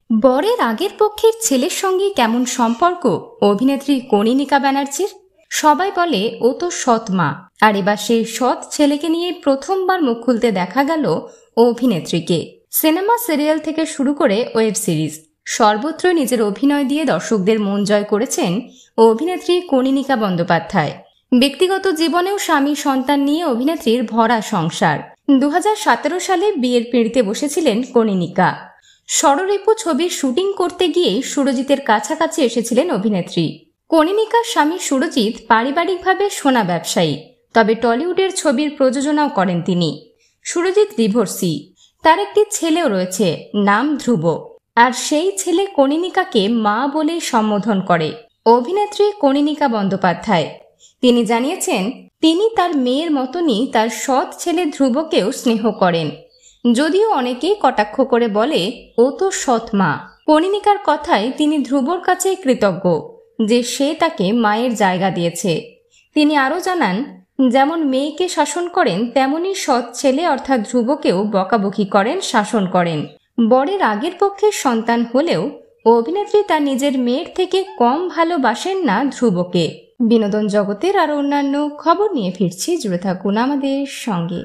বরের আগের পক্ষের ছেলের সঙ্গে কেমন সম্পর্ক অভিনেত্রী কনীনিকা ব্যানার্জির? সবাই বলে ও তো সৎ মা, আর এবার সেই সৎ ছেলেকে নিয়ে প্রথমবার মুখ খুলতে দেখা গেল অভিনেত্রীকে। সিনেমা, সিরিয়াল থেকে শুরু করে ওয়েব সিরিজ সর্বত্র নিজের অভিনয় দিয়ে দর্শকদের মন জয় করেছেন অভিনেত্রী কনীনিকা বন্দ্যোপাধ্যায়। ব্যক্তিগত জীবনেও স্বামী সন্তান নিয়ে অভিনেত্রীর ভরা সংসার। 2017 সালে বিয়ের পিঁড়িতে বসেছিলেন কনীনিকা। ষড়রিপু ছবির শুটিং করতে গিয়ে সুরজিতের কাছাকাছি এসেছিলেন অভিনেত্রী। কনীনিকার স্বামী সুরজিৎ পারিবারিকভাবে সোনা ব্যবসায়ী, তবে টলিউডের ছবির প্রযোজনাও করেন তিনি। সুরজিৎ ডিভোর্সি, তার একটি ছেলেও রয়েছে, নাম ধ্রুব, আর সেই ছেলে কনীনিকাকে মা বলে সম্বোধন করে অভিনেত্রী কনীনিকা বন্দ্যোপাধ্যায়। তিনি জানিয়েছেন তিনি তার মেয়ের মতনই তার সৎ ছেলে ধ্রুবকেও স্নেহ করেন, যদিও অনেকেই কটাক্ষ করে বলে ও তো সৎ মা। কনীনিকার কথায় তিনি ধ্রুবর কাছে কৃতজ্ঞ যে সে তাকে মায়ের জায়গা দিয়েছে। তিনি আরও জানান, যেমন মেয়েকে শাসন করেন তেমনি সৎ ছেলে অর্থাৎ ধ্রুবকেও বকাবকি করেন, শাসন করেন। বরের আগের পক্ষের সন্তান হলেও অভিনেত্রী তার নিজের মেয়ের থেকে কম ভালোবাসেন না ধ্রুবকে। বিনোদন জগতের আরও অন্যান্য খবর নিয়ে ফিরছি, জুড়ে থাকুন আমাদের সঙ্গে।